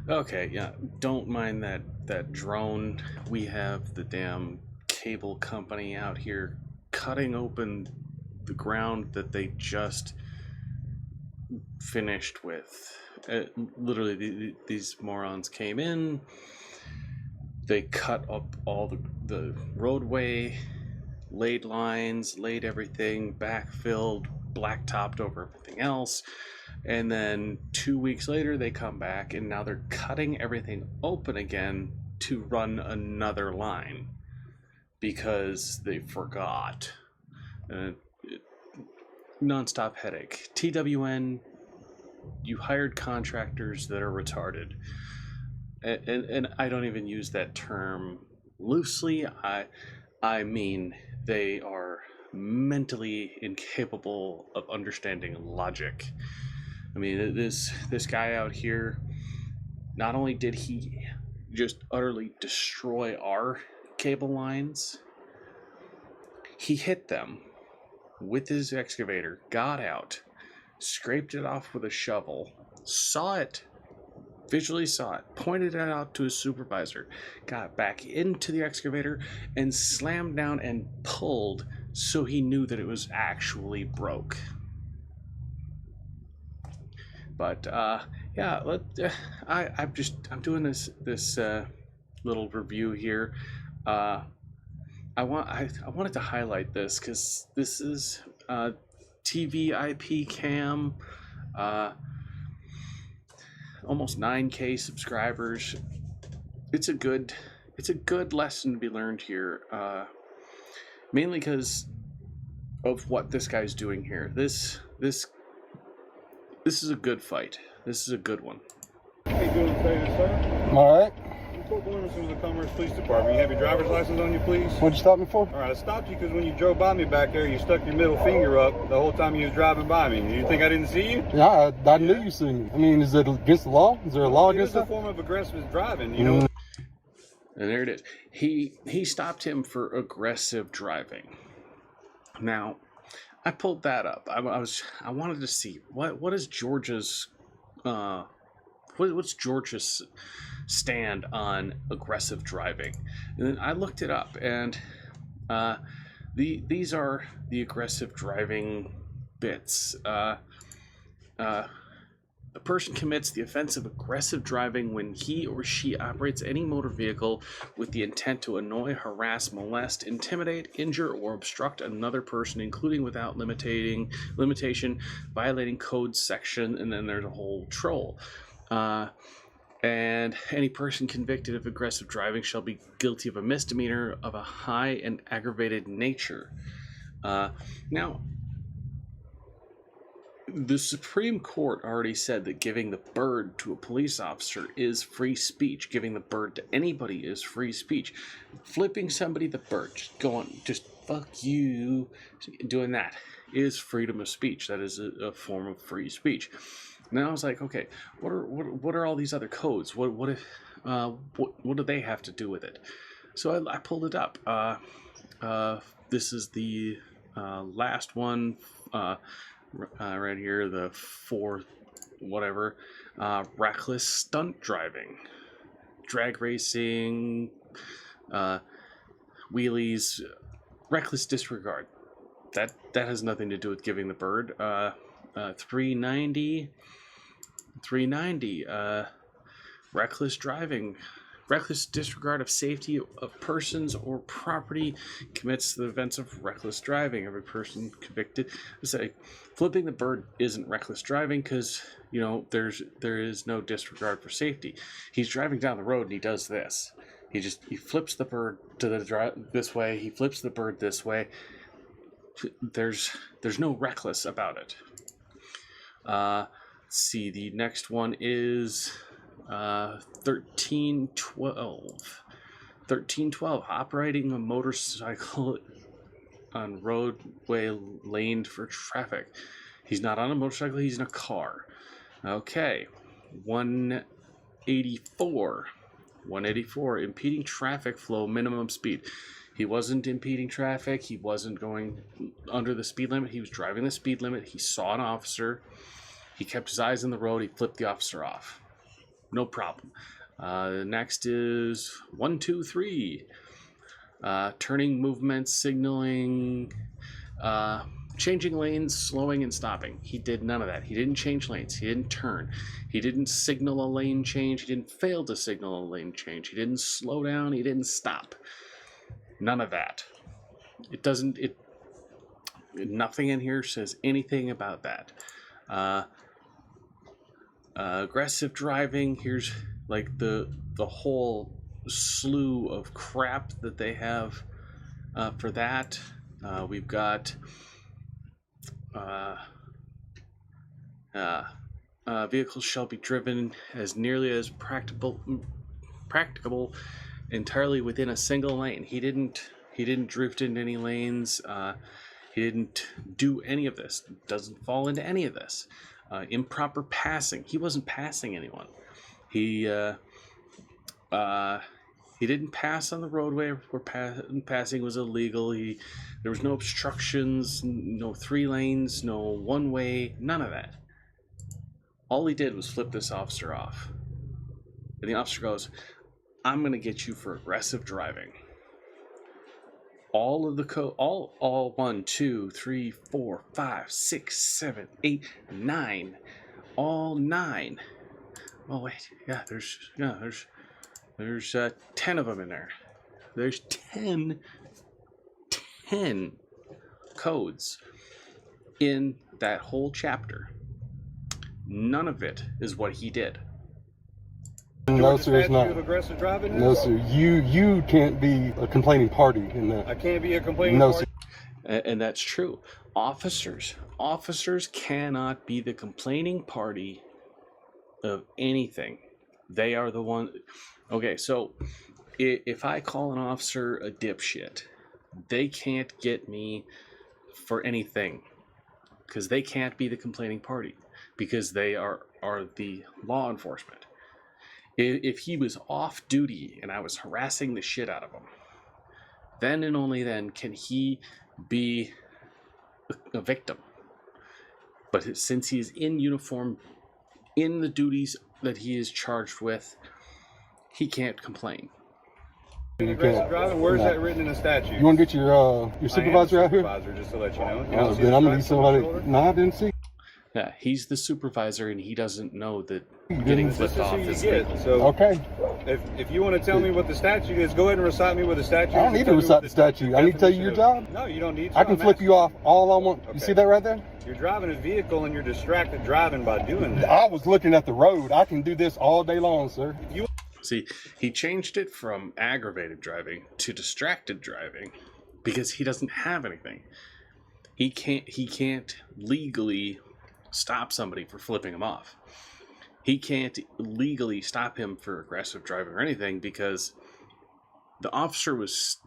Okay, yeah. Don't mind that drone. We have the damn cable company out here cutting open the ground that they just finished with. Literally, these morons came in. They cut up all the roadway, laid lines, laid everything, backfilled, blacktopped over everything else. And then 2 weeks later, they come back and now they're cutting everything open again to run another line because they forgot. Uh, nonstop headache. TWN, you hired contractors that are retarded. And I don't even use that term loosely. I mean they are mentally incapable of understanding logic. I mean, this guy out here, not only did he just utterly destroy our cable lines, he hit them with his excavator, got out, scraped it off with a shovel, saw it, visually saw it, pointed it out to his supervisor, got back into the excavator, and slammed down and pulled so he knew that it was actually broke. But yeah, I'm doing this little review here. Uh, I wanted to highlight this because this is TVIP cam, uh, almost 9K subscribers. It's a good lesson to be learned here. Mainly because of what this guy's doing here. This is a good fight. This is a good one. How you doing today, sir? All right. Report Williamson with the Commerce Police Department. You have your driver's license on you, please? What'd you stop me for? All right, I stopped you because when you drove by me back there, you stuck your middle finger up the whole time you was driving by me. You think I didn't see you? Yeah, I knew you seen me. I mean, is it against the law? Is there a law against that? that? It's a form of aggressive driving, you know? And there it is. He stopped him for aggressive driving. Now, I pulled that up. I wanted to see what is Georgia's what's Georgia's stand on aggressive driving. And then I looked it up, and these are the aggressive driving bits. A person commits the offense of aggressive driving when he or she operates any motor vehicle with the intent to annoy, harass, molest, intimidate, injure, or obstruct another person, including without limitation, violating code section, and then there's a whole troll. And any person convicted of aggressive driving shall be guilty of a misdemeanor of a high and aggravated nature. Now, the Supreme Court already said that giving the bird to a police officer is free speech. Giving the bird to anybody is free speech. Flipping somebody the bird, just fuck you, doing that is freedom of speech. That is a form of free speech. Now I was like, okay, what are all these other codes? What do they have to do with it? So I pulled it up. This is the last one. Right here, the fourth, whatever, reckless stunt driving, drag racing, wheelies, reckless disregard. That has nothing to do with giving the bird. 390, reckless driving. Reckless disregard of safety of persons or property commits the offense of reckless driving. Every person convicted. Say, flipping the bird isn't reckless driving because there is no disregard for safety. He's driving down the road and he does this. He flips the bird to this way. He flips the bird this way. There's no reckless about it. Let's see. The next one is 1312, operating a motorcycle on roadway laned for traffic. He's not on a motorcycle, he's in a car. Okay. 184, impeding traffic flow, minimum speed. He wasn't impeding traffic, he wasn't going under the speed limit, he was driving the speed limit. He saw an officer, he kept his eyes on the road, he flipped the officer off. no problem. Next is 1, 2, 3. Turning movements, signaling, changing lanes, slowing and stopping. He did none of that. He didn't change lanes. He didn't turn. He didn't signal a lane change. He didn't fail to signal a lane change. He didn't slow down. He didn't stop. None of that. Nothing in here says anything about that. Aggressive driving. Here's like the whole slew of crap that they have for that. We've got vehicles shall be driven as nearly as practicable entirely within a single lane. He didn't drift into any lanes. He didn't do any of this. Doesn't fall into any of this. Improper passing. He wasn't passing anyone. He didn't pass on the roadway where passing was illegal. There was no obstructions, no 3 lanes, no one way, none of that. All he did was flip this officer off. And the officer goes, I'm going to get you for aggressive driving. All of the code, all 1, 2, 3, 4, 5, 6, 7, 8, 9, all 9. Oh wait, there's 10 of them in there. There's 10 codes in that whole chapter. None of it is what he did. No, sir, it's not. Of aggressive driving No, sir. You can't be a complaining party in that. I can't be a complaining No, party. sir. And that's true. Officers cannot be the complaining party of anything. They are the one. Okay, so if I call an officer a dipshit, they can't get me for anything because they can't be the complaining party because they are the law enforcement. If he was off duty and I was harassing the shit out of him, then and only then can he be a victim. But since he is in uniform, in the duties that he is charged with, he can't complain. Aggressive driving, where's that written in the statute? You want to get your supervisor out here? Supervisor, just to let you know. You Oh, don't see then the I'm gonna need stripes on the somebody. shoulder? No, I didn't see. Yeah, he's the supervisor and he doesn't know that You getting didn't- flipped This is off who you is get. legal. So Okay. if you want to tell me what the statute is, go ahead and recite me what the statute is. I don't need to Tell me recite what the statute. I need to tell you your definition job. of- No, you don't need to. I can I'm flip asking you off all I want. You Okay. see that right there? You're driving a vehicle and you're distracted driving by doing that. I was looking at the road. I can do this all day long, sir. See, he changed it from aggravated driving to distracted driving because he doesn't have anything. He can't legally stop somebody for flipping him off. He can't legally stop him for aggressive driving or anything because the officer was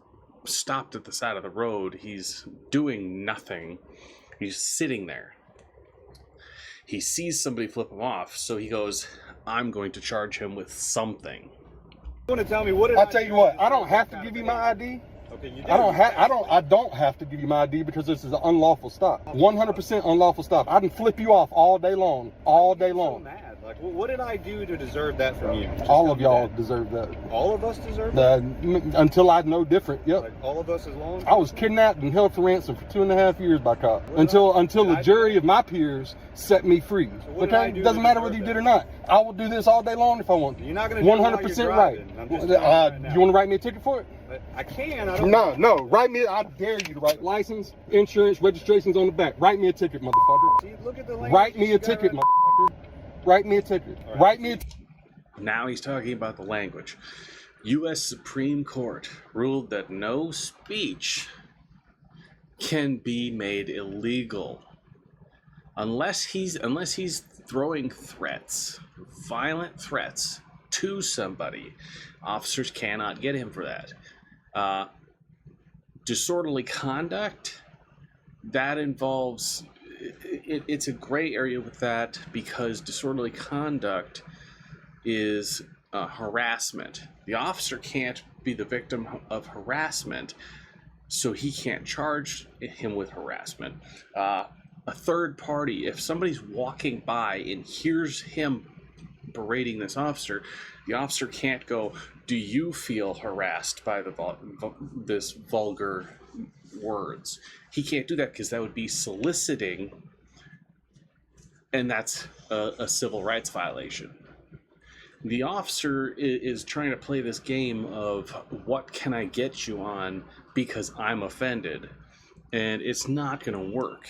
stopped at the side of the road. He's doing nothing. He's sitting there. He sees somebody flip him off, so he goes, I'm going to charge him with something. You want to tell me what? I'll tell you what. I don't have to give you my ID. Okay, you do. I don't have to give you my ID because this is an unlawful stop. 100% unlawful stop. I can flip you off all day long. All day I'm so long. mad. Like, what did I do to deserve that from you? Just All tell of me y'all that. deserve that. All of us deserve that. Until I know different. Yep. Like all of us as long. I was kidnapped and held for ransom for 2.5 years by cops until the jury of my peers set me free. what did I Okay, do doesn't to matter whether you deserve did or not. I will do this all day long if I want. You're not gonna do it while you're 100% right. driving. I'm just telling you right now. You want to write me a ticket for it? I can. I don't. No. Write me. I dare you to write license, insurance, registrations on the back. Write me a ticket, motherfucker. See, look at the language Write me you a got ticket, right motherfucker. Write me a ticket. right. Write me a ticket. Now he's talking about the language. U.S. Supreme Court ruled that no speech can be made illegal unless he's throwing threats, violent threats to somebody. Officers cannot get him for that. Disorderly conduct, that involves it's a gray area with that because disorderly conduct is harassment. The officer can't be the victim of harassment, so he can't charge him with harassment. A third party, if somebody's walking by and hears him berating this officer, the officer can't go, do you feel harassed by this vulgar words? He can't do that because that would be soliciting, and that's a civil rights violation. The officer is trying to play this game of what can I get you on because I'm offended, and it's not going to work.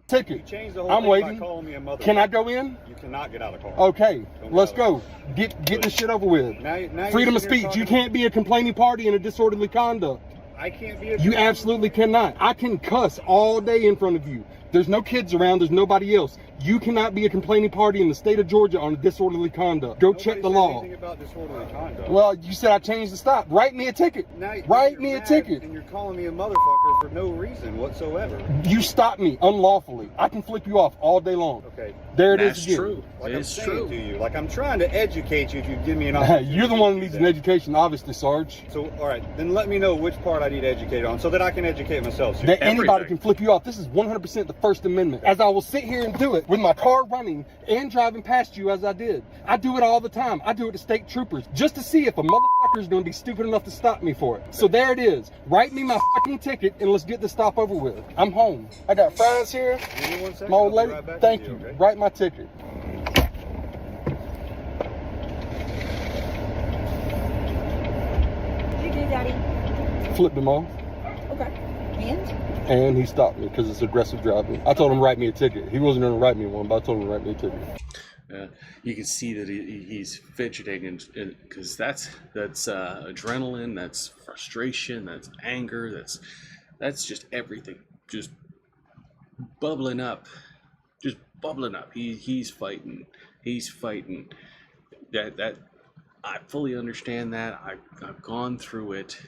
Ticket. Change the whole I'm thing waiting. by calling me a mother. Can I go in? You cannot get out of the car. Okay, let's go. Get this shit over with. Now Freedom you're of speech. You talking- can't be a complaining party in a disorderly conduct. I can't be a You absolutely cannot. I can cuss all day in front of you. There's no kids around. There's nobody else. You cannot be a complaining party in the state of Georgia on a disorderly conduct. Go check the law. Anything about disorderly conduct. Well, you said I changed the stop. Write me a ticket. Now Write you're me a mad ticket. And you're calling me a motherfucker for no reason whatsoever. You stopped me unlawfully. I can flip you off all day long. Okay. There it That's is again. true. Like It I'm is saying true. to you, like I'm trying to educate you if you give me an opportunity. You're the one to who do needs an that. education, obviously, Sarge. So, all right, then let me know which part I need to educate on so that I can educate myself. So That anybody Everything. can flip you off. This is 100% the First Amendment. As I will sit here and do it with my car running and driving past you as I did. I do it all the time. I do it to state troopers just to see if a motherfucker is going to be stupid enough to stop me for it. So there it is. Write me my fucking ticket and let's get this stop over with. I'm home. I got fries here. give me 1 second. My old I'll be lady, right back thank with you. okay? Write my ticket. What did you do, Daddy? Flipped him off. Okay. And? And he stopped me because it's aggressive driving. I told him to write me a ticket. He wasn't going to write me one, but I told him to write me a ticket. You can see that he's fidgeting, and because that's adrenaline, that's frustration, that's anger, that's just everything, just bubbling up, He's fighting. That I fully understand that. I've gone through it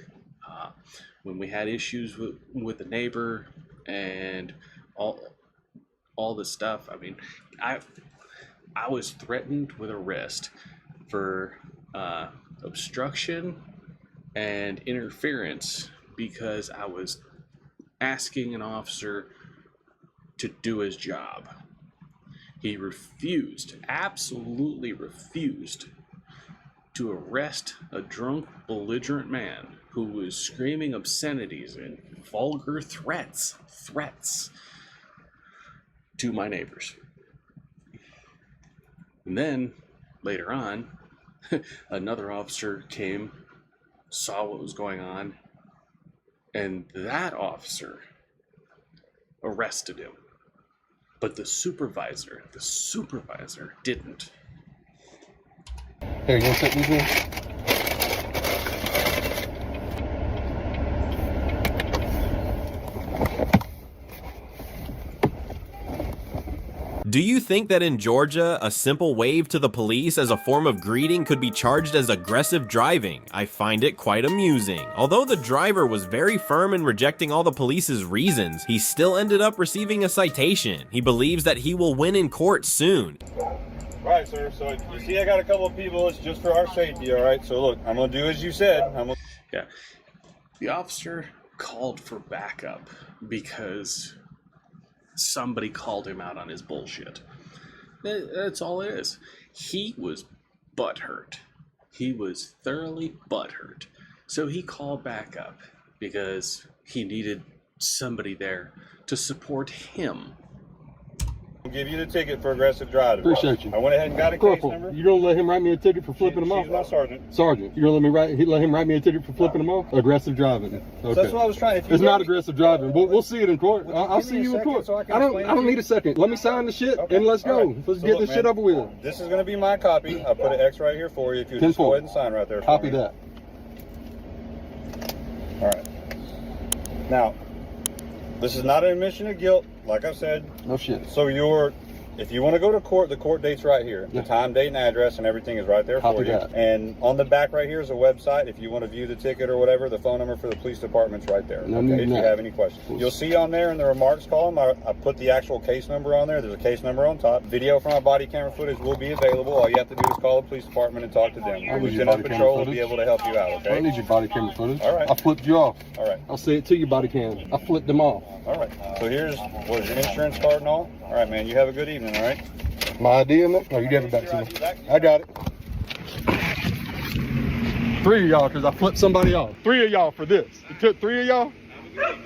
when we had issues with the neighbor and all this stuff. I mean, I was threatened with arrest for obstruction and interference because I was asking an officer to do his job. He refused, absolutely refused, to arrest a drunk, belligerent man who was screaming obscenities and vulgar threats to my neighbors. And then, later on, another officer came, saw what was going on, and that officer arrested him. But the supervisor didn't. Here, you want to take these in? Do you think that in Georgia, a simple wave to the police as a form of greeting could be charged as aggressive driving? I find it quite amusing. Although the driver was very firm in rejecting all the police's reasons, he still ended up receiving a citation. He believes that he will win in court soon. All right, sir. So you see, I got a couple of people. It's just for our safety. All right. So look, I'm gonna do as you said. Yeah. The officer called for backup because somebody called him out on his bullshit. That's all it is. He was butthurt. He was thoroughly butthurt. So he called backup because he needed somebody there to support him. I'll give you the ticket for aggressive driving. Appreciate you. I went ahead and got a case Corporal, number. you gonna let him write me a ticket for flipping him off? She's my sergeant. Sergeant, you gonna let him write me a ticket for flipping him off? Aggressive driving. Okay. So that's what I was trying. If you It's not give me- aggressive driving. We'll see it in court. I'll give see me a you in second court. so I can I explain it don't to need you? a second. Let me sign the shit Okay. and let's All go. right. Let's So get look, this shit man, over with. This is going to be my copy. I put an X right here for you. If you just 10-4. go ahead and sign right there for Copy me. that. All right. Now, this is not an admission of guilt, like I said. No shit. So if you want to go to court, the court date's right here. Yeah. The time, date, and address, and everything is right there Copy for you. that. And on the back right here is a website. If you want to view the ticket or whatever, the phone number for the police department's right there. No okay, need if you that. have any questions. Cool. You'll see on there in the remarks column, I put the actual case number on there. There's a case number on top. Video from our body camera footage will be available. All you have to do is call the police department and talk to them. I need your Lieutenant body camera Patrol will be footage. able to help you out, I okay? don't need your body camera footage. All right. I flipped you off. All right. I'll say it to you, body cam. I flipped them off. All right. So here's your insurance card and all. All right, man. You have a good evening, all right? My ID in there? No, you gave it back to me. I got it. 3 of y'all, because I flipped somebody off. 3 of y'all for this. It took 3 of y'all?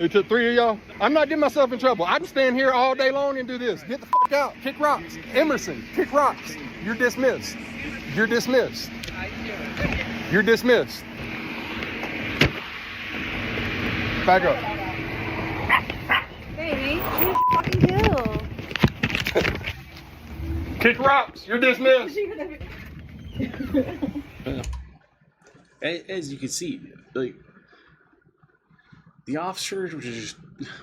It took 3 of y'all? I'm not getting myself in trouble. I can stand here all day long and do this. Get the fuck out. Kick rocks. Emerson, kick rocks. You're dismissed. You're dismissed. You're dismissed. Back up. Baby, she's fucking kill. Kick rocks. You're dismissed. As you can see, like, the officer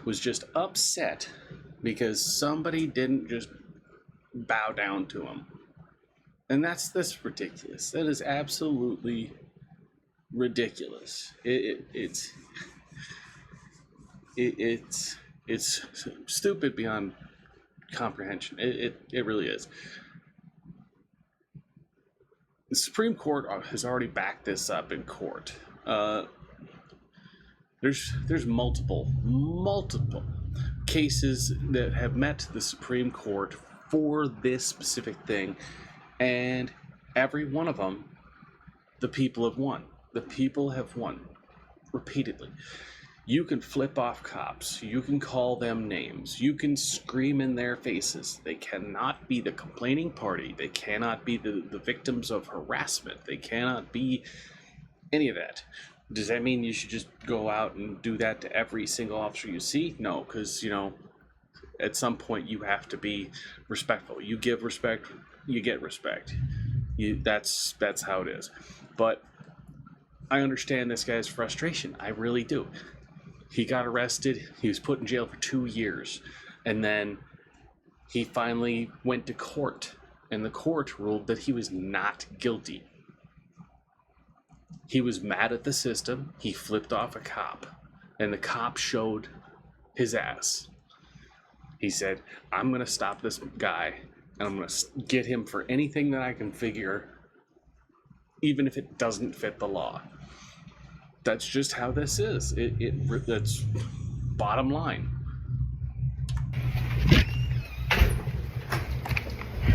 was just upset because somebody didn't just bow down to him. And that's ridiculous. That is absolutely ridiculous. It's stupid beyond comprehension. It really is. The Supreme Court has already backed this up in court. There's multiple cases that have met the Supreme Court for this specific thing, and every one of them, the people have won. The people have won repeatedly. You can flip off cops. You can call them names. You can scream in their faces. They cannot be the complaining party. They cannot be the victims of harassment. They cannot be any of that. Does that mean you should just go out and do that to every single officer you see? No, because, you know, at some point you have to be respectful. You give respect, you get respect. That's how it is. But I understand this guy's frustration. I really do. He got arrested. He was put in jail for 2 years. And then he finally went to court. And the court ruled that he was not guilty. He was mad at the system. He flipped off a cop. And the cop showed his ass. He said, I'm going to stop this guy. And I'm going to get him for anything that I can figure. Even if it doesn't fit the law. That's just how this is. That's bottom line.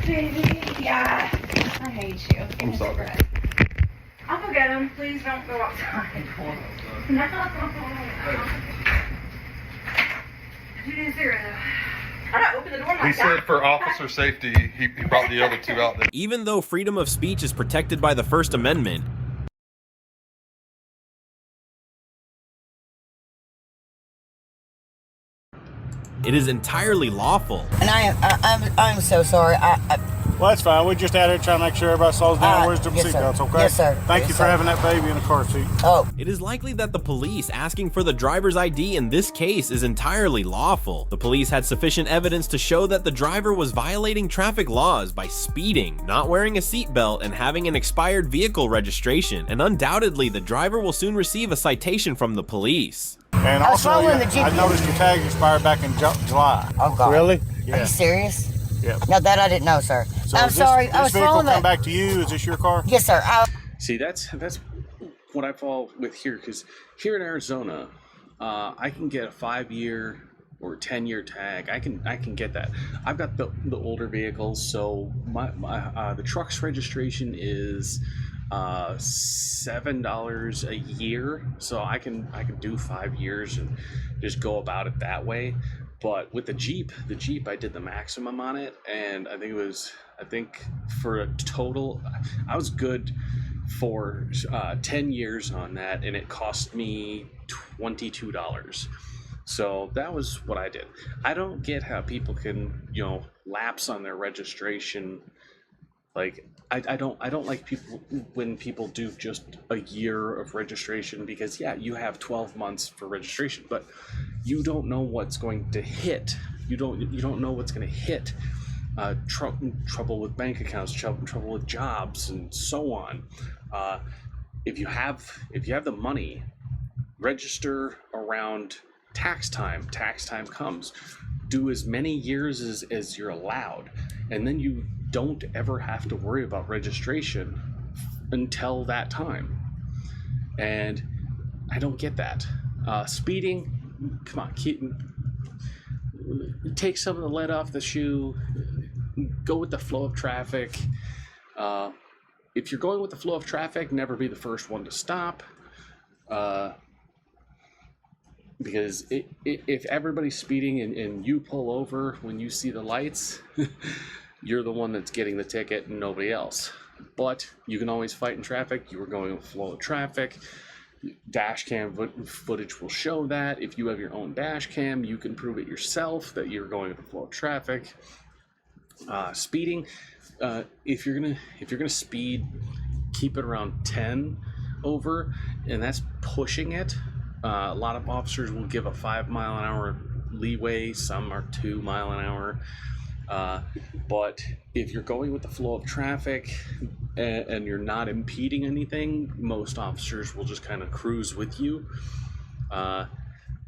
Baby, yeah. I hate you. I'm sorry. I'll go get him. Please don't go outside. No. You didn't see her though. I'm not opening the door like He that. said for officer safety, he brought the other 2 out there. Even though freedom of speech is protected by the First Amendment, it is entirely lawful. And I'm so sorry. Well, that's fine. We're just out here trying to make sure everybody slows down. Where's the yes, sir. seatbelts, okay? Yes, sir. Thank Yes, you for sir. having that baby in the car seat. Oh, It is likely that the police asking for the driver's ID in this case is entirely lawful. The police had sufficient evidence to show that the driver was violating traffic laws by speeding, not wearing a seatbelt, and having an expired vehicle registration, and undoubtedly the driver will soon receive a citation from the police. And I was also, following the I GPS. noticed your tag expired back in July. oh God. Really? Are Yeah. you serious? Yeah. No, that I didn't know, sir. So I'm is sorry. This I was vehicle following come the. back to you? Is this your car? Yes, sir. See, that's what I fall with here, because here in Arizona, I can get a 5-year or 10-year tag. I can get that. I've got the older vehicles, so my the truck's registration is $7 a year, so I can do 5 years and just go about it that way. But with the Jeep I did the maximum on it, and I think for a total, I was good for 10 years on that, and it cost me $22. So that was what I did. I don't get how people can, lapse on their registration. Like, I don't like people when people do just a year of registration, because yeah, you have 12 months for registration, but you don't know what's going to hit. You don't know what's going to hit. Trouble with bank accounts, trouble with jobs, and so on. If you have the money, register around tax time. Tax time comes. Do as many years as you're allowed, and then you don't ever have to worry about registration until that time. And I don't get that. Speeding, come on, take some of the lead off the shoe. go with the flow of traffic. If you're going with the flow of traffic, never be the first one to stop. Because if everybody's speeding and you pull over when you see the lights, you're the one that's getting the ticket and nobody else. But you can always fight in traffic. You were going with flow of traffic. Dash cam footage will show that. If you have your own dash cam, you can prove it yourself that you're going with the flow of traffic. Speeding, if you're gonna speed, keep it around 10 over, and that's pushing it. A lot of officers will give a 5 mile an hour leeway, some are 2 mile an hour. But if you're going with the flow of traffic and you're not impeding anything, most officers will just kind of cruise with you.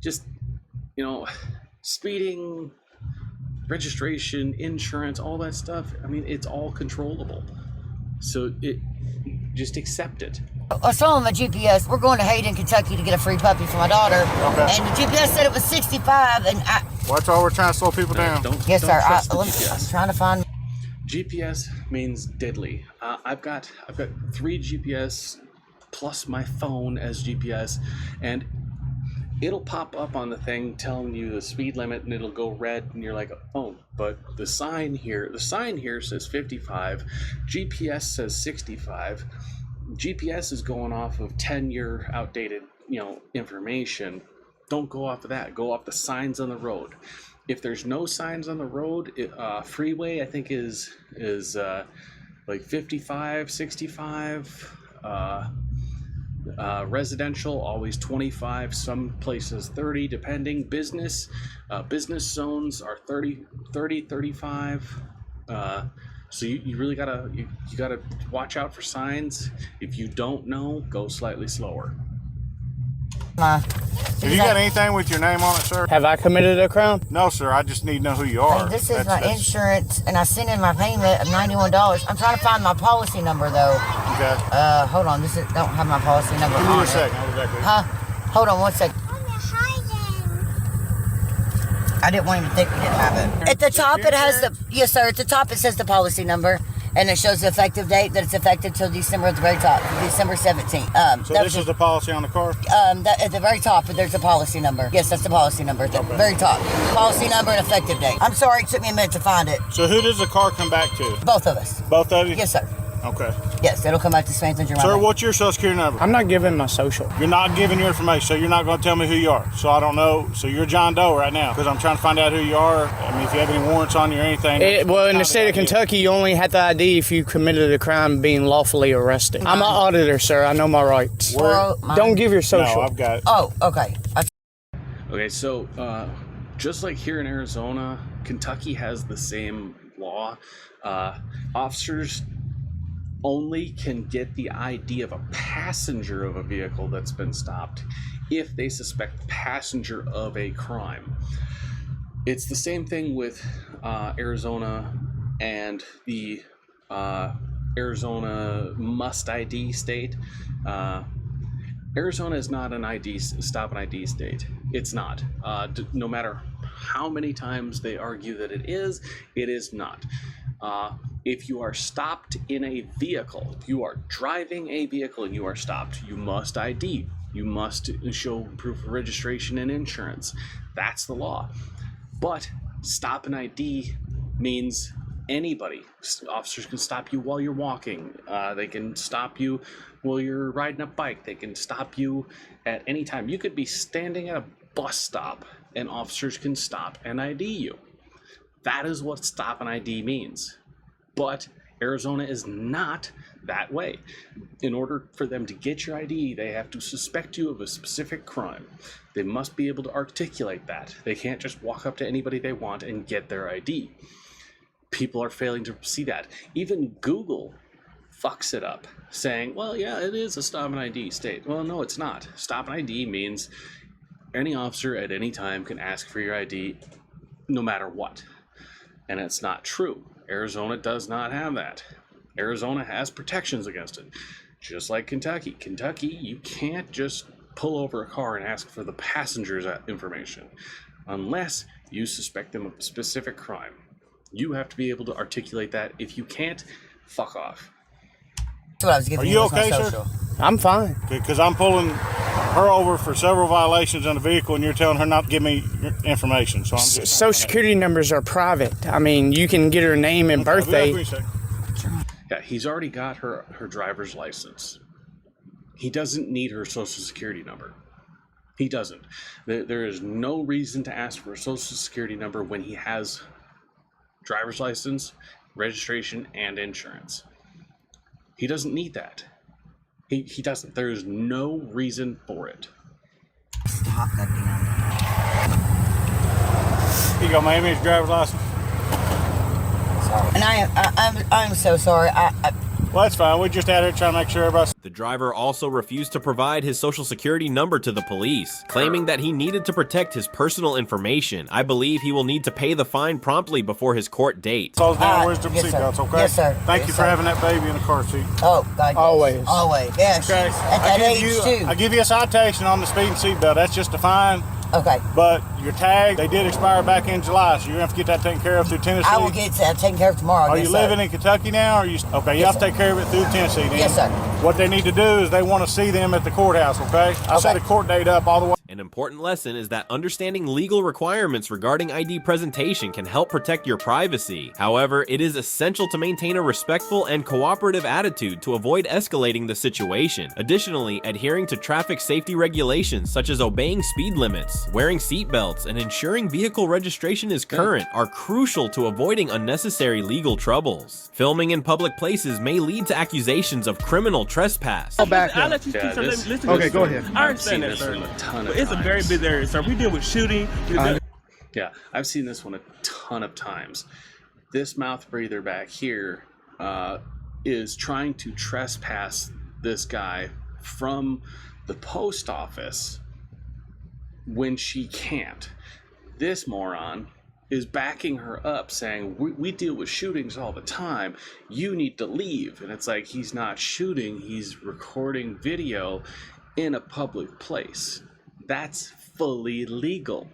Just, speeding, registration, insurance, all that stuff, I mean, it's all controllable. So just accept it. I saw on my GPS, we're going to Hayden, Kentucky to get a free puppy for my daughter. Okay. And the GPS said it was 65, and Well, that's all we're trying to slow people down. Yes, don't sir. trust the I'm GPS. trying to find. GPS means deadly. I've got 3 GPS plus my phone as GPS, and it'll pop up on the thing telling you the speed limit, and it'll go red, and you're like, oh, but the sign here says 55, GPS says 65. GPS is going off of 10-year outdated, information. Don't go off of that. Go off the signs on the road. If there's no signs on the road, freeway I think is like 55, 65. Residential always 25. Some places 30, depending. Business zones are 30, 35. So you really gotta you gotta watch out for signs. If you don't know, go slightly slower. Have you got anything with your name on it, sir? Have I committed a crime? No, sir. I just need to know who you are. This is my insurance, and I sent in my payment of $91. I'm trying to find my policy number though. Okay. Hold on. Don't have my policy number Give me on a it. second. I'll be back with you. Huh? Hold on 1 second. I didn't want him to think we didn't have it. At the top, it has yes, sir. At the top, it says the policy number, and it shows the effective date that it's effective till December at the very top, December 17th. So this is the policy on the car? At the very top, there's a policy number. Yes, that's the policy number at the very top. Policy number and effective date. I'm sorry, it took me a minute to find it. So who does the car come back to? Both of us. Both of you? Yes, sir. Okay. Yes, it'll come back to Smith and Germany. Sir, what's your social security number? I'm not giving my social. You're not giving your information, so you're not going to tell me who you are. So I don't know. So you're John Doe right now because I'm trying to find out who you are. I mean, if you have any warrants on you or anything. Well, in the state of Kentucky, you only have to ID if you committed a crime being lawfully arrested. I'm an auditor, sir. I know my rights. Don't give your social. No, I've got it. Oh, okay. Okay, so just like here in Arizona, Kentucky has the same law. Officers only can get the ID of a passenger of a vehicle that's been stopped if they suspect the passenger of a crime. It's the same thing with Arizona and the Arizona must ID state. Arizona is not an stop and ID state. It's not. No matter how many times they argue that it is not. If you are stopped in a vehicle, if you are driving a vehicle and you are stopped, you must ID. You must show proof of registration and insurance. That's the law. But stop and ID means anybody. Officers can stop you while you're walking. They can stop you while you're riding a bike. They can stop you at any time. You could be standing at a bus stop and officers can stop and ID you. That is what stop and ID means. But Arizona is not that way. In order for them to get your ID, they have to suspect you of a specific crime. They must be able to articulate that. They can't just walk up to anybody they want and get their ID. People are failing to see that. Even Google fucks it up, saying, well, yeah, it is a stop and ID state. Well, no, it's not. Stop and ID means any officer at any time can ask for your ID no matter what. And it's not true. Arizona does not have that. Arizona has protections against it. Just like Kentucky. Kentucky, you can't just pull over a car and ask for the passenger's information unless you suspect them of a specific crime. You have to be able to articulate that. If you can't, fuck off. That's what I was giving Are you you was my okay, sir? social. I'm fine. Because I'm pulling her over for several violations on the vehicle, and you're telling her not to give me your information. So I'm just Social security numbers are private. I mean, you can get her name and birthday. Yeah, he's already got her driver's license. He doesn't need her social security number. He doesn't. There is no reason to ask for a social security number when he has driver's license, registration, and insurance. He doesn't need that. He doesn't. There is no reason for it. Stop that damn. Here you go, ma'am. Here's your driver's license. Sorry. And I'm so sorry. Well, that's fine. We're just out here trying to make sure everybody's... The driver also refused to provide his social security number to the police, claiming that he needed to protect his personal information. I believe he will need to pay the fine promptly before his court date. Close down. Where's the yes, sir. seatbelts, okay? Yes, sir. Thank Yes, you for sir. having that baby in the car seat. Oh, God. Yes. Always. Always. Yeah, she's Okay. at that age, too. I give you a citation on the speeding seatbelt. That's just a fine. Okay. But your tag, they did expire back in July, so you're going to have to get that taken care of through Tennessee. I will get that taken care of tomorrow. Are yes, you sir. living in Kentucky now? Or are you okay? You Yes, have to take care of it through Tennessee. Then. Yes, sir. What they need to do is they want to see them at the courthouse. Okay. I set a court date up all the way. An important lesson is that understanding legal requirements regarding ID presentation can help protect your privacy. However, it is essential to maintain a respectful and cooperative attitude to avoid escalating the situation. Additionally, adhering to traffic safety regulations such as obeying speed limits, wearing seatbelts, and ensuring vehicle registration is current are crucial to avoiding unnecessary legal troubles. Filming in public places may lead to accusations of criminal trespass. I'll let you speak, sir. Listen Okay, to go this. ahead. I understand that, sir. But it's a very busy area, sir. We deal with shooting. Yeah, I've seen this one a ton of times. This mouth breather back here is trying to trespass this guy from the post office when she can't. This moron is backing her up saying, we deal with shootings all the time. You need to leave. And it's like, he's not shooting. He's recording video in a public place. That's fully legal.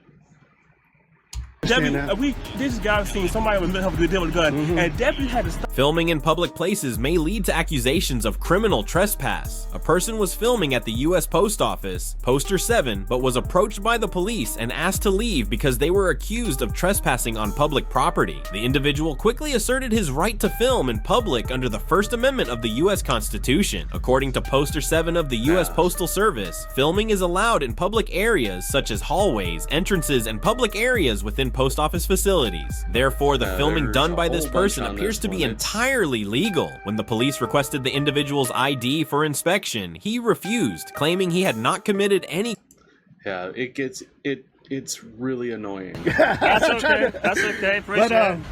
This guy seen somebody with deal with a gun, and deputy had to stop. Filming in public places may lead to accusations of criminal trespass. A person was filming at the U.S. Post Office, Poster 7, but was approached by the police and asked to leave because they were accused of trespassing on public property. The individual quickly asserted his right to film in public under the First Amendment of the U.S. Constitution. According to Poster 7 of the U.S. Postal Service, filming is allowed in public areas such as hallways, entrances, and public areas within post office facilities. Therefore, the filming done by this person appears to be entirely legal. When the police requested the individual's ID for inspection, he refused, claiming he had not committed any. Yeah, it's really annoying. That's okay. That's okay.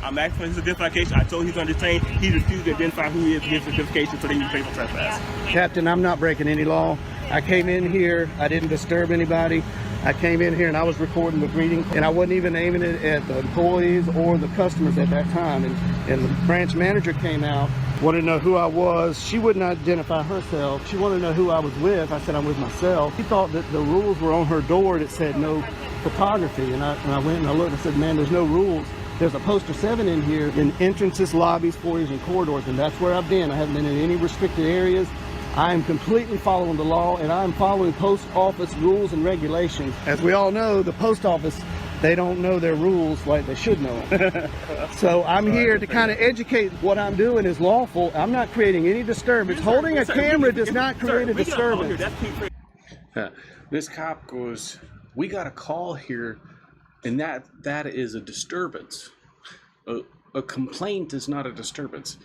I'm asking for his identification. I told him he's on detained. He refused to identify who he is to give his identification, so they need to pay for trespass. Captain, I'm not breaking any law. I came in here, I didn't disturb anybody. I came in here and I was recording the greeting, and I wasn't even aiming it at the employees or the customers at that time. And the branch manager came out, wanted to know who I was. She wouldn't identify herself. She wanted to know who I was with. I said I'm with myself. She thought that the rules were on her door that said no photography. And I went and I looked and I said, man, there's no rules. There's a Poster 7 in here in entrances, lobbies, foyers, and corridors, and that's where I've been. I haven't been in any restricted areas. I am completely following the law, and I'm following post office rules and regulations. As we all know, the post office, they don't know their rules like they should know them. So I'm here to kind of educate what I'm doing is lawful. I'm not creating any disturbance. Holding a camera does not create a disturbance. This cop goes, we got a call here, and that is a disturbance. A complaint is not a disturbance.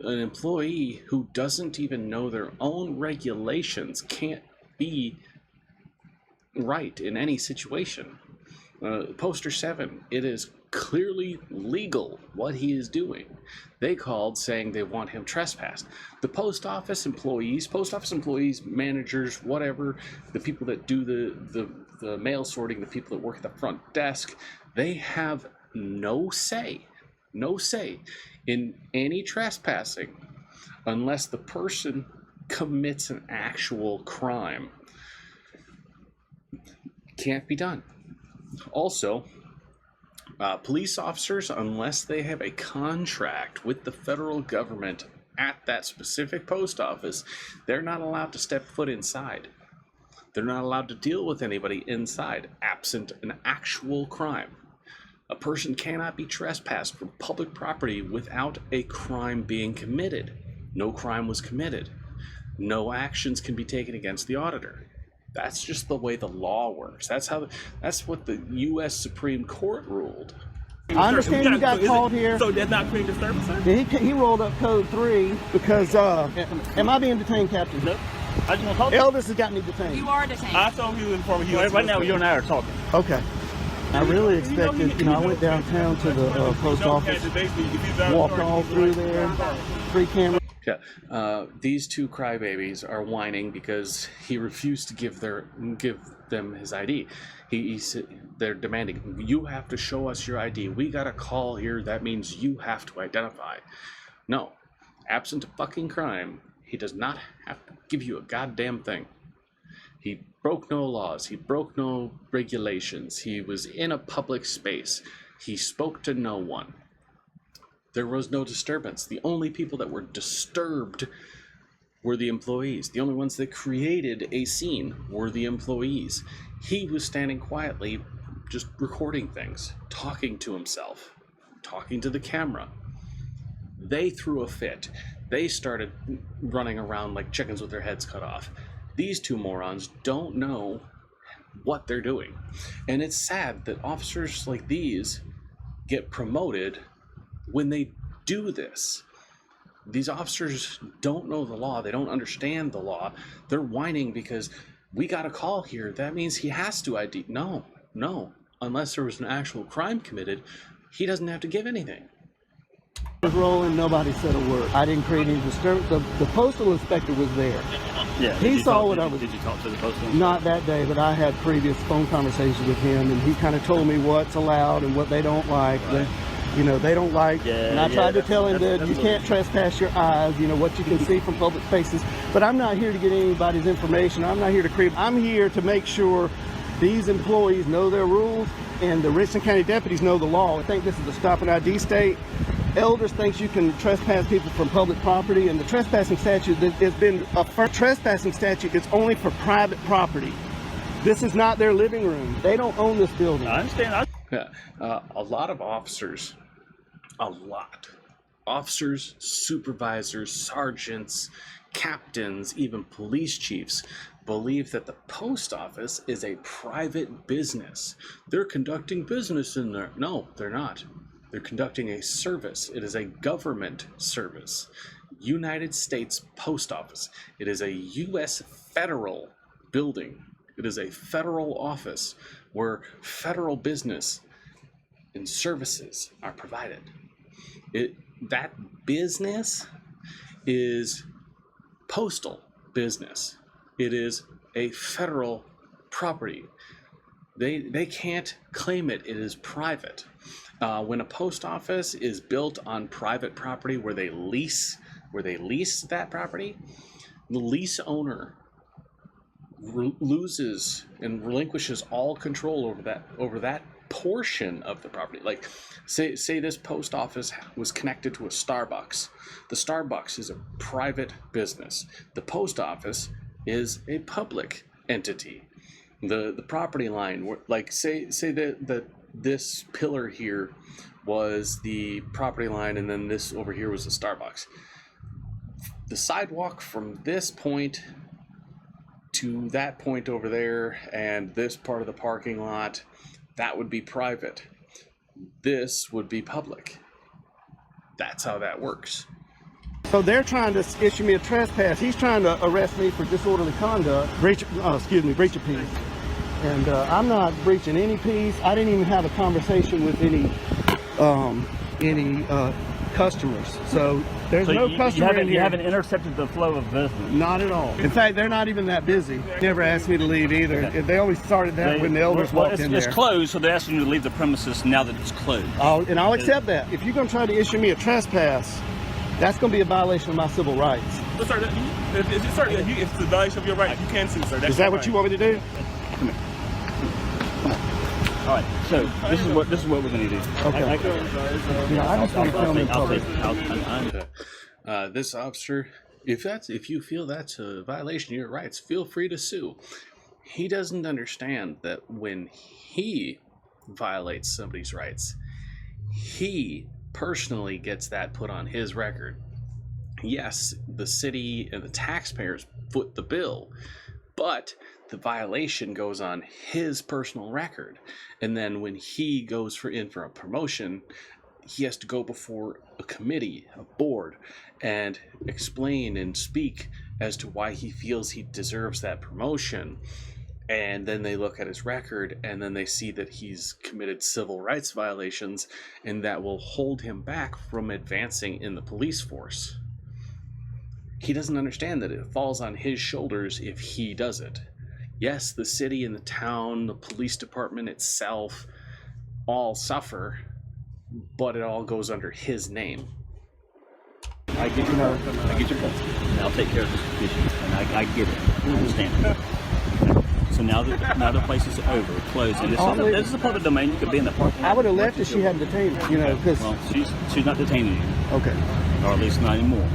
An employee who doesn't even know their own regulations can't be right in any situation. Poster 7, it is clearly legal what he is doing. They called saying they want him trespassed. The post office employees, managers, whatever, the people that do the mail sorting, the people that work at the front desk, they have no say in any trespassing unless the person commits an actual crime. Can't be done. Also, Police officers, unless they have a contract with the federal government at that specific post office, they're not allowed to step foot inside. They're not allowed to deal with anybody inside, absent an actual crime. A person cannot be trespassed from public property without a crime being committed. No crime was committed. No actions can be taken against the auditor. That's just the way the law works. That's what the U.S. Supreme Court ruled. I understand you got called here. So that's not creating disturbance, sir? He rolled up code 3 because, am I being detained, Captain? Nope. I just want to talk. Eldest has got me detained. You are detained. I told you informing you. Right now, you and I are talking. Okay. I really expected, I went downtown to the post office, walked all through there, 3 cameras. Yeah, these 2 crybabies are whining because he refused to give them his ID. They're demanding, you have to show us your ID. We got a call here. That means you have to identify. No, absent a fucking crime, he does not have to give you a goddamn thing. He broke no laws. He broke no regulations. He was in a public space. He spoke to no one. There was no disturbance. The only people that were disturbed were the employees. The only ones that created a scene were the employees. He was standing quietly, just recording things, talking to himself, talking to the camera. They threw a fit. They started running around like chickens with their heads cut off. These 2 morons don't know what they're doing. And it's sad that officers like these get promoted when they do this. These officers don't know the law. They don't understand the law. They're whining because we got a call here. That means he has to ID. No. Unless there was an actual crime committed, he doesn't have to give anything. Was rolling, nobody said a word. I didn't create any disturbance. The postal inspector was there. Yeah. He saw what I was. Did you talk to the postal inspector? Not that day, but I had previous phone conversations with him, and he kind of told me what's allowed and what they don't like. Right. They don't like. Yeah, and I tried to tell him that you can't trespass your eyes. What you can see from public spaces. But I'm not here to get anybody's information. I'm not here to creep. I'm here to make sure these employees know their rules and the Richland County deputies know the law. I think this is a stop and ID state. Elders thinks you can trespass people from public property, and the trespassing statute has been affirmed. Trespassing statute is only for private property. This is not their living room. They don't own this building. I understand. Yeah, a lot of officers, officers, supervisors, sergeants, captains, even police chiefs believe that the post office is a private business. They're conducting business in there. No, they're not. They're conducting a service. It is a government service. United States Post Office. It is a U.S. federal building. It is a federal office where federal business and services are provided. That business is postal business. It is a federal property. They can't claim it. It is private. When a post office is built on private property where they lease that property, the lease owner loses and relinquishes all control over that portion of the property. Like say this post office was connected to a Starbucks. The Starbucks is a private business. The post office is a public entity. The property line, like say that this pillar here was the property line, and then this over here was the Starbucks. The sidewalk from this point to that point over there and this part of the parking lot, that would be private. This would be public. That's how that works. So they're trying to issue me a trespass. He's trying to arrest me for disorderly conduct, breach of peace. And I'm not breaching any peace. I didn't even have a conversation with any customers. So there's no customer in here. You haven't intercepted the flow of business. Not at all. In fact, they're not even that busy. Never asked me to leave either. Okay. They always started that when the elders walked in there. It's closed, so they're asking you to leave the premises now that it's closed. I'll accept that. If you're going to try to issue me a trespass, that's going to be a violation of my civil rights. So, sir, if it's a violation of your rights, you can sue, sir. Is that what you want me to do? Come here. Come on. All right. So this is what we're gonna do. Okay. I just want to film in public. This officer, if you feel that's a violation of your rights, feel free to sue. He doesn't understand that when he violates somebody's rights, he personally gets that put on his record. Yes, the city and the taxpayers foot the bill, but the violation goes on his personal record. And then when he goes in for a promotion, he has to go before a committee, a board, and explain and speak as to why he feels he deserves that promotion. And then they look at his record, and then they see that he's committed civil rights violations, and that will hold him back from advancing in the police force. He doesn't understand that it falls on his shoulders if he does it. Yes, the city and the town, the police department itself, all suffer, but it all goes under his name. I get your point. And I'll take care of this issue, and I get it. I understand it. So now the place is over, closed, and this is a public domain. You could be in the parking lot. I would have left if she hadn't detained me, because... Well, she's not detaining you. Okay. Or at least not anymore.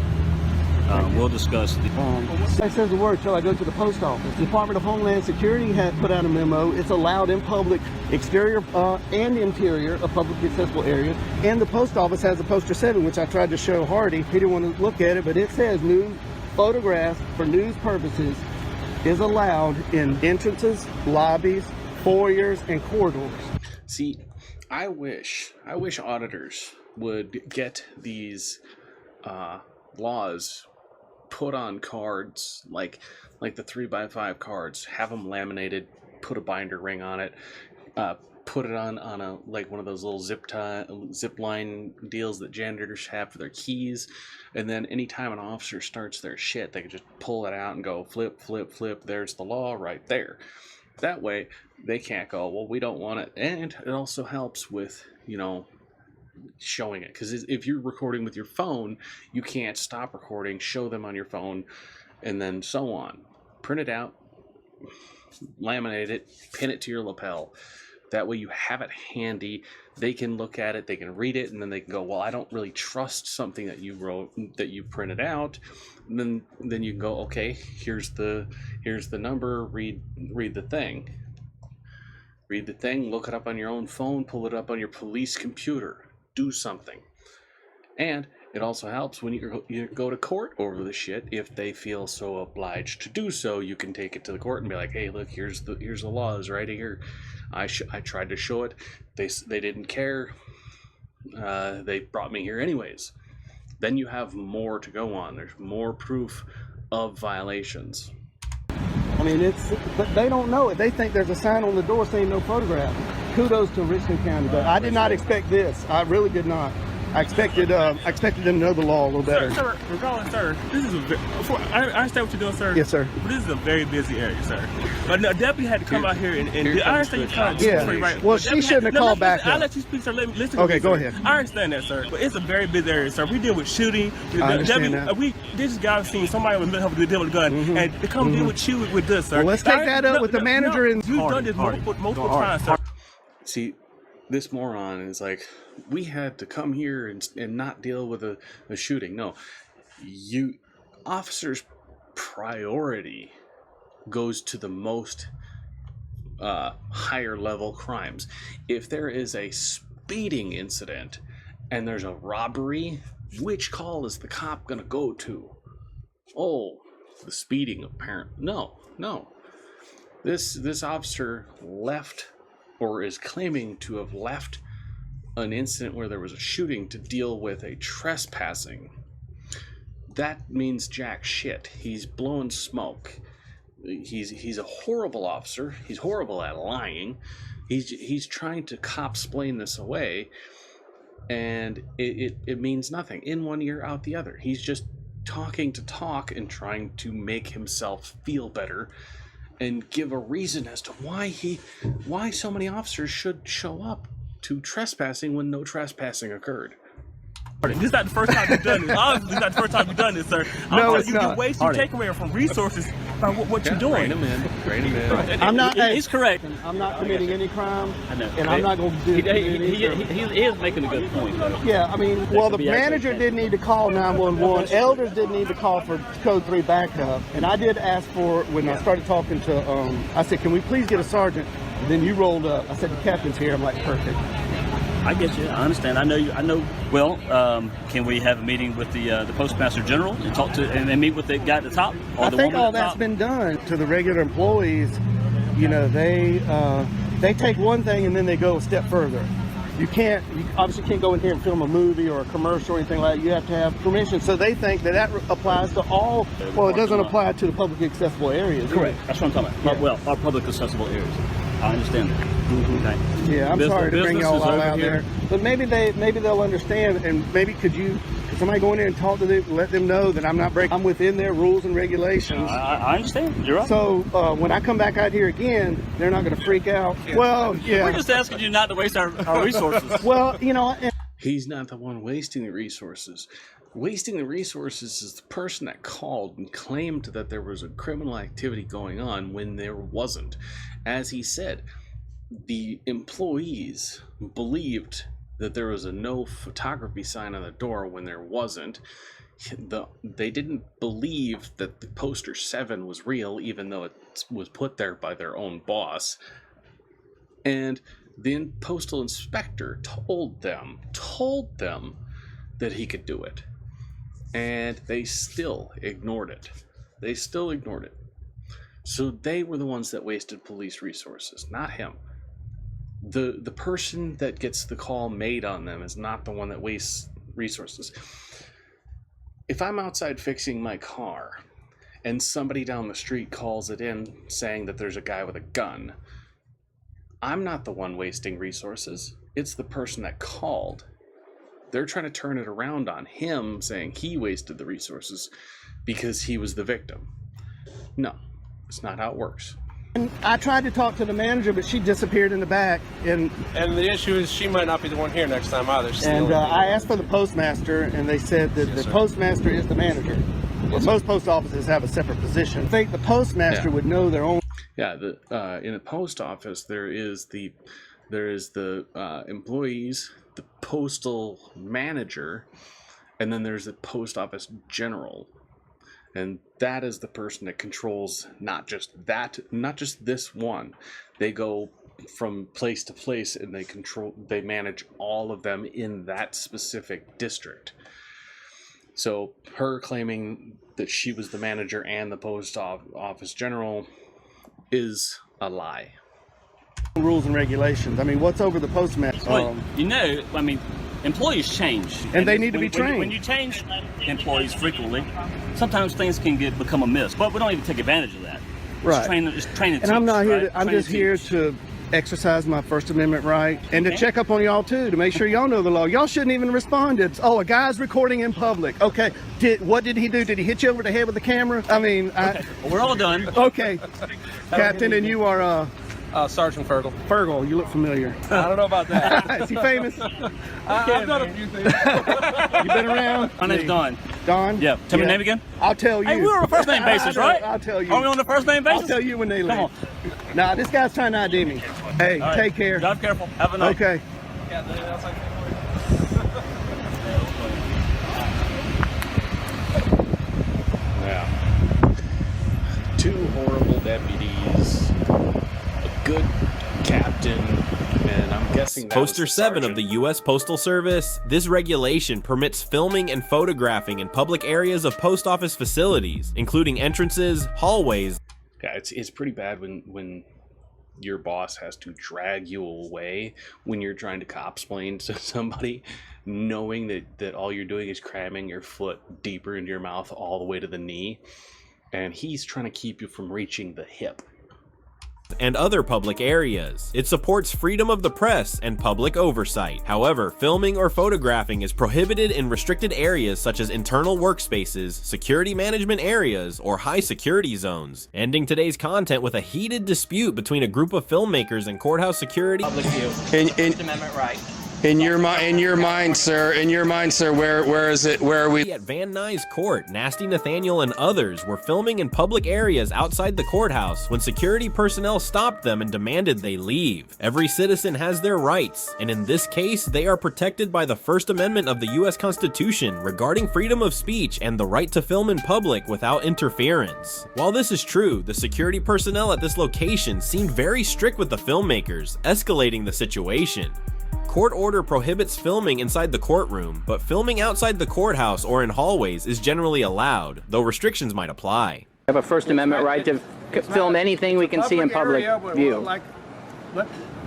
We'll discuss the... It says the word, shall I go to the post office? The Department of Homeland Security has put out a memo. It's allowed in public exterior and interior of publicly accessible areas. And the post office has a poster 7, which I tried to show Hardy. He didn't want to look at it, but it says news photographs for news purposes is allowed in entrances, lobbies, foyers, and corridors. See, I wish auditors would get these laws put on cards, like the 3x5 cards, have them laminated, put a binder ring on it, put it on a like one of those little zip line deals that janitors have for their keys, and then anytime an officer starts their shit, they can just pull it out and go flip, flip, flip. There's the law right there. That way, they can't go, well, we don't want it. And it also helps with, showing it, because if you're recording with your phone, you can't stop recording, show them on your phone, and then so on. Print it out, laminate it, pin it to your lapel. That way you have it handy. They can look at it, they can read it, and then they can go, well, I don't really trust something that you wrote, that you printed out. And then you can go, okay, here's the number, read the thing. Read the thing, look it up on your own phone, pull it up on your police computer. Do something. And it also helps when you go to court over the shit. If they feel so obliged to do so, you can take it to the court and be like, hey, look, here's the laws right here. I tried to show it. They didn't care. They brought me here anyways. Then you have more to go on. There's more proof of violations. I mean, but they don't know it. They think there's a sign on the door saying no photograph. Kudos to Richland County, but I did not expect this. I really did not. I expected them to know the law a little better. Sir, regardless, sir, this is I understand what you're doing, sir. Yes, sir. But this is a very busy area, sir. But no, deputy had to come out here and I understand you're trying to do it right. Well, she shouldn't have called back. I'll let you speak, sir. Listen. Okay, go ahead. I understand that, sir. But it's a very busy area, sir. We deal with shooting. I understand that. This guy seen somebody with a deal with a gun, and to come deal with you with this, sir. Well, let's take that up with the manager. You've done this multiple times, sir. See, this moron is like, we had to come here and not deal with a shooting. No, officers' priority goes to the most higher level crimes. If there is a speeding incident and there's a robbery, which call is the cop gonna go to? Oh, the speeding apparent. No. This officer left, or is claiming to have left, an incident where there was a shooting to deal with a trespassing. That means jack shit. He's blowing smoke. He's a horrible officer. He's horrible at lying. He's trying to cop-splain this away, and it means nothing. In one ear, out the other. He's just talking to talk and trying to make himself feel better and give a reason as to why so many officers should show up to trespassing when no trespassing occurred. This is not the first time you've done this. Obviously, it's not the first time you've done this, sir. No, it's you're not. wasting, you're taking away from resources by what you're doing. Rein him in. I'm not. He's correct. I'm not committing any crime, I know. and I'm not going to do. He is making a good point, though. Yeah, I mean, well, the manager didn't need to call 911. Elders didn't need to call for code 3 backup. And I did ask for, when I started talking to, I said, can we please get a sergeant? And then you rolled up. I said, the captain's here. I'm like, perfect. I get you. I understand. I know you. I know. Well, can we have a meeting with the Postmaster General and talk to and meet with the guy at the top? Or I the think woman all at the that's top? been done to the regular employees. You know, they take one thing and then they go a step further. You obviously can't go in here and film a movie or a commercial or anything like that. You have to have permission. So they think that applies to all. Well, it doesn't apply to the public accessible areas. Correct. That's what I'm talking about. Yeah. Well, our public accessible areas. I understand that. Okay. Yeah, I'm sorry to bring y'all Business is out over there, but maybe they'll understand, and maybe could somebody go in there and talk to them, let them know that I'm within their rules and regulations. I understand. You're right. So when I come back out here again, they're not going to freak out. Well, yeah. We're just asking you not to waste our resources. Well, you know. He's not the one wasting the resources. Wasting the resources is the person that called and claimed that there was a criminal activity going on when there wasn't. As he said, the employees believed that there was a no photography sign on the door when there wasn't. They didn't believe that the poster 7 was real, even though it was put there by their own boss. And the postal inspector told them that he could do it. And they still ignored it. So they were the ones that wasted police resources, not him. The person that gets the call made on them is not the one that wastes resources. If I'm outside fixing my car and somebody down the street calls it in saying that there's a guy with a gun, I'm not the one wasting resources. It's the person that called. They're trying to turn it around on him, saying he wasted the resources because he was the victim. No, it's not how it works. And I tried to talk to the manager, but she disappeared in the back. And the issue is she might not be the one here next time either. And I asked for the postmaster, and they said that the postmaster is the manager. Well, most post offices have a separate position. I think the postmaster would know their own. Yeah, in the post office there is the employees, the postal manager, and then there's the post office general. And that is the person that controls not just this one. They go from place to place and they manage all of them in that specific district. So her claiming that she was the manager and the post office general is a lie. Rules and regulations. I mean, what's over the postmaster? Well, employees change. And they need to be trained. When you change employees frequently, sometimes things can become amiss. But we don't even take advantage of that. Right. It's training and I'm not here. right? I'm just here to exercise my First Amendment right and to check up on y'all too, to make sure y'all know the law. Y'all shouldn't even respond. It's, a guy's recording in public. Okay, what did he do? Did he hit you over the head with the camera? I mean, well, we're all done. Okay, Captain, and you are Sergeant Fergal. Fergal, you look familiar. I don't know about that. Is he famous? I've done a few things. You been around? My name's Don. Don? Yeah. Tell me your name again. I'll tell you. Hey, we're on a first name basis, right? I'll tell you. Are we on the first name basis? I'll tell you when they leave. Come on. Nah, this guy's trying to ID me. Hey, All right. Take care. Drive careful. Have a night. Okay. Yeah. 2 horrible deputies, a good captain, and I'm guessing that Poster was the 7 of sergeant. the U.S. Postal Service. This regulation permits filming and photographing in public areas of post office facilities, including entrances, hallways. Yeah, it's pretty bad when your boss has to drag you away when you're trying to cop-splain to somebody, knowing that all you're doing is cramming your foot deeper into your mouth all the way to the knee, and he's trying to keep you from reaching the hip. And other public areas. It supports freedom of the press and public oversight. However, filming or photographing is prohibited in restricted areas such as internal workspaces, security management areas, or high security zones. Ending today's content with a heated dispute between a group of filmmakers and courthouse security. Public view. First Amendment right. In your mind, sir. In your mind, sir. Where is it? Where are we? At Van Nuys Court, Nasty Nathaniel and others were filming in public areas outside the courthouse when security personnel stopped them and demanded they leave. Every citizen has their rights, and in this case, they are protected by the First Amendment of the U.S. Constitution regarding freedom of speech and the right to film in public without interference. While this is true, the security personnel at this location seemed very strict with the filmmakers, escalating the situation. Court order prohibits filming inside the courtroom, but filming outside the courthouse or in hallways is generally allowed, though restrictions might apply. We have a First Amendment right to film anything we can see in public view.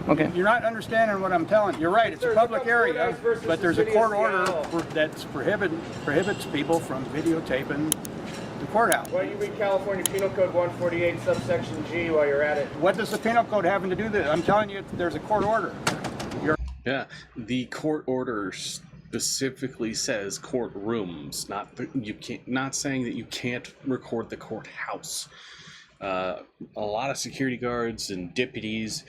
Okay. You're not understanding what I'm telling you. You're right, it's a public area, but there's a court order that prohibits people from videotaping the courthouse. Well, you read California Penal Code 148 subsection G while you're at it. What does the penal code have to do with it? I'm telling you, there's a court order. Yeah, the court order specifically says courtrooms, not saying that you can't record the courthouse. A lot of security guards and deputies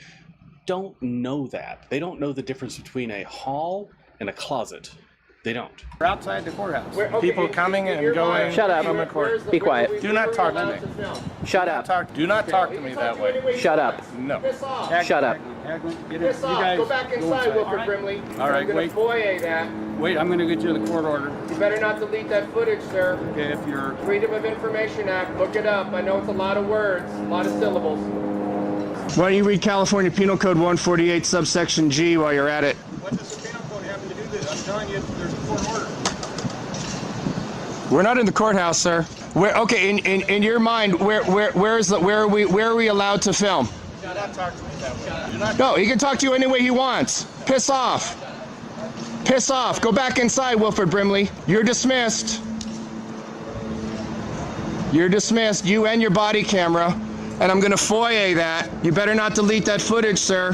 don't know that. They don't know the difference between a hall and a closet. They don't. We're outside the courthouse. People coming and going. Shut up. from the court. Be quiet. Do not talk to me. Shut up. Do not talk to me that way. Shut up. No. Shut up. Piss off. Go back inside, Wilford Brimley. All right, I'm wait. gonna FOIA that. Wait, I'm going to get you the court order. You better not delete that footage, sir. Okay, if you're... Freedom of Information Act. Look it up. I know it's a lot of words, a lot of syllables. Why don't you read California Penal Code 148 subsection G while you're at it? What does the penal code have to do with it? I'm telling you, there's a court order. We're not in the courthouse, sir. Okay, in your mind, where are we allowed to film? Do not talk to me that way. No, he can talk to you any way he wants. Piss off. Piss off. Go back inside, Wilford Brimley. You're dismissed. You're dismissed. You and your body camera. And I'm going to FOIA that. You better not delete that footage, sir.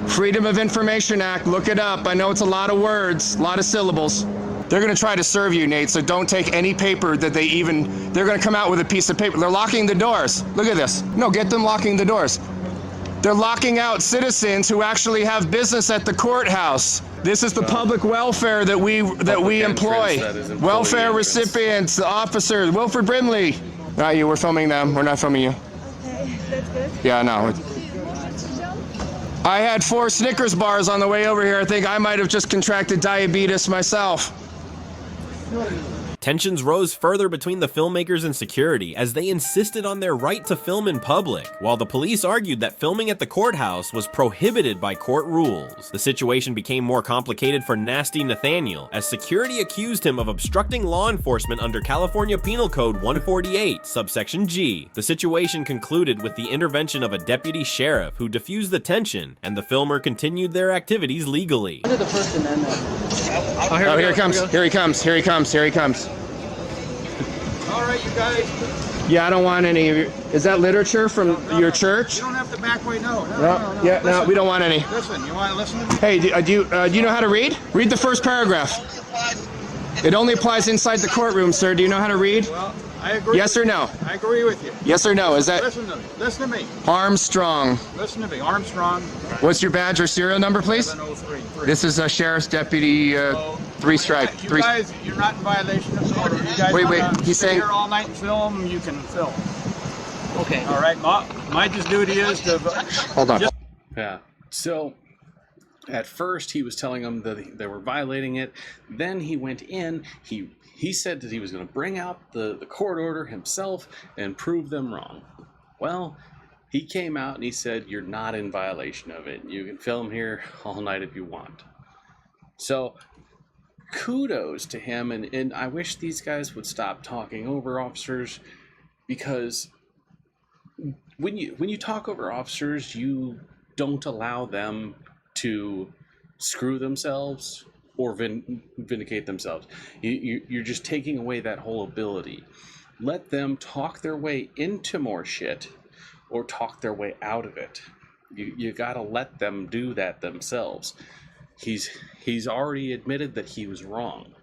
Freedom of Information Act. Look it up. I know it's a lot of words, a lot of syllables. They're going to try to serve you, Nate, so don't take any paper that they're going to come out with a piece of paper. They're locking the doors. Look at this. No, get them locking the doors. They're locking out citizens who actually have business at the courthouse. This is the public welfare that we employ. Welfare recipients, the officers. Wilford Brimley. Not you, we're filming them. We're not filming you. Okay, that's good. Yeah, no. I had 4 Snickers bars on the way over here. I think I might have just contracted diabetes myself. Tensions rose further between the filmmakers and security as they insisted on their right to film in public, while the police argued that filming at the courthouse was prohibited by court rules. The situation became more complicated for Nasty Nathaniel, as security accused him of obstructing law enforcement under California Penal Code 148, subsection G. The situation concluded with the intervention of a deputy sheriff who diffused the tension, and the filmer continued their activities legally. Under the First Amendment. Oh, here he comes. Here he comes. Here he comes. Here he comes. All right, you guys. Yeah, I don't want any of your... Is that literature from your church? You don't have to back away. No. Yeah, Listen, no, we don't want any. Listen, you want to listen to me? Hey, do you know how to read? Read the first paragraph. It only applies inside the courtroom, sir. Do you know how to read? Well, I agree. Yes or no? I agree with you. Yes or no? Is that... Listen to me. Listen to me. Armstrong. Listen to me. Armstrong. What's your badge or serial number, please? 7033. This is a sheriff's deputy, 3 stripe. You guys, you're not in violation of the order. You guys Wait, he's stay saying... here all night and film, you can film. Okay. All right, my duty is to... Hold on. Yeah. So, at first, he was telling them that they were violating it. Then he went in. He said that he was going to bring out the court order himself and prove them wrong. Well, he came out and he said, you're not in violation of it. You can film here all night if you want. So, kudos to him. And I wish these guys would stop talking over officers, because when you talk over officers, you don't allow them to screw themselves or vindicate themselves. You're just taking away that whole ability. Let them talk their way into more shit or talk their way out of it. You gotta let them do that themselves. He's already admitted that he was wrong.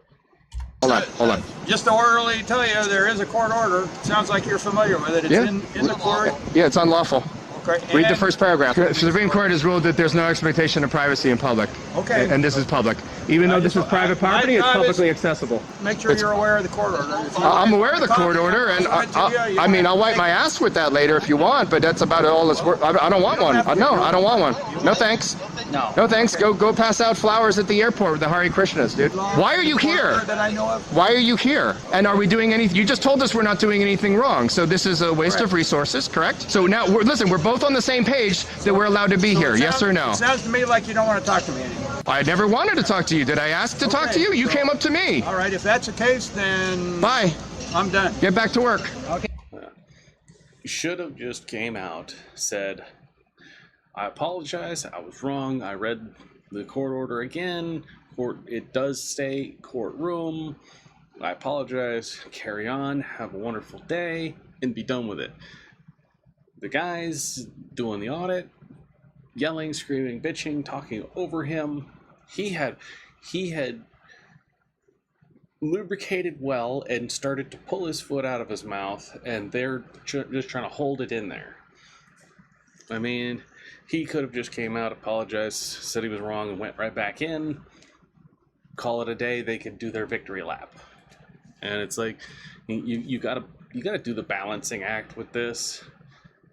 Hold on. Just to orally tell you, there is a court order. Sounds like you're familiar with it. It's in the court. Yeah, it's unlawful. Okay. Read the and- first paragraph. The Supreme Court has ruled that there's no expectation of privacy in public. Okay. And this is public. Even though this is private property, it's publicly accessible. Make sure you're aware of the court order. I'm aware of the court order, and I mean, I'll wipe my ass with that later if you want, but that's about all it's worth. I don't want one. No, I don't want one. No thanks. No thanks. Go pass out flowers at the airport with the Hare Krishnas, dude. Why are you here? That I know of. Why are you here? And are we doing anything? You just told us we're not doing anything wrong, so this is a waste of resources, correct? So now, listen, we're both on the same page that we're allowed to be here, yes or no? It sounds to me like you don't want to talk to me anymore. I never wanted to talk to you. Did I ask to talk to you? You came up to me. All right, if that's the case, then... Bye. I'm done. Get back to work. Okay. Should have just came out, said, I apologize, I was wrong, I read the court order again, it does say courtroom, I apologize, carry on, have a wonderful day, and be done with it. The guys doing the audit, yelling, screaming, bitching, talking over him, he had lubricated well and started to pull his foot out of his mouth, and they're just trying to hold it in there. I mean, he could have just came out, apologized, said he was wrong, and went right back in, call it a day. They could do their victory lap. And it's like, you gotta do the balancing act with this.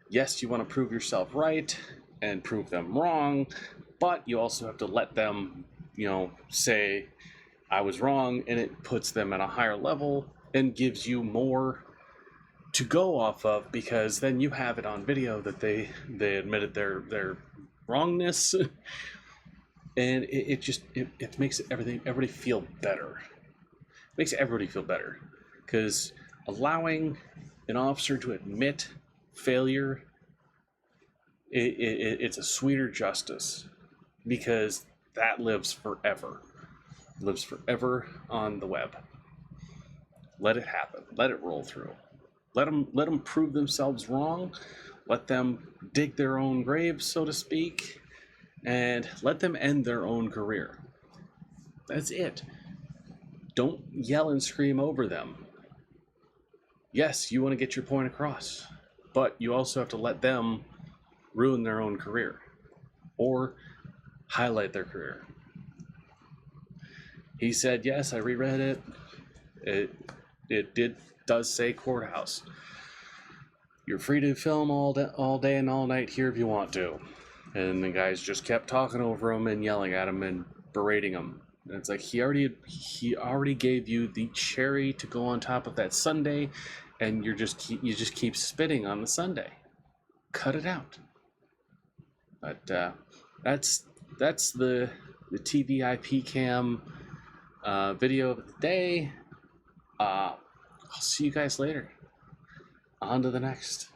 Yes, you want to prove yourself right and prove them wrong, but you also have to let them, say, I was wrong, and it puts them at a higher level and gives you more to go off of, because then you have it on video that they admitted their wrongness, and it makes everybody feel better. It makes everybody feel better, because allowing an officer to admit failure, it's a sweeter justice, because that lives forever. Lives forever on the web. Let it happen. Let it roll through. Let them prove themselves wrong. Let them dig their own grave, so to speak, and let them end their own career. That's it. Don't yell and scream over them. Yes, you want to get your point across, but you also have to let them ruin their own career or highlight their career. He said, yes, I reread it. It does say courthouse. You're free to film all day and all night here if you want to. And the guys just kept talking over him and yelling at him and berating him. And it's like, he already gave you the cherry to go on top of that sundae, and you just keep spitting on the sundae. Cut it out. But that's the TVIP cam video of the day. I'll see you guys later. On to the next.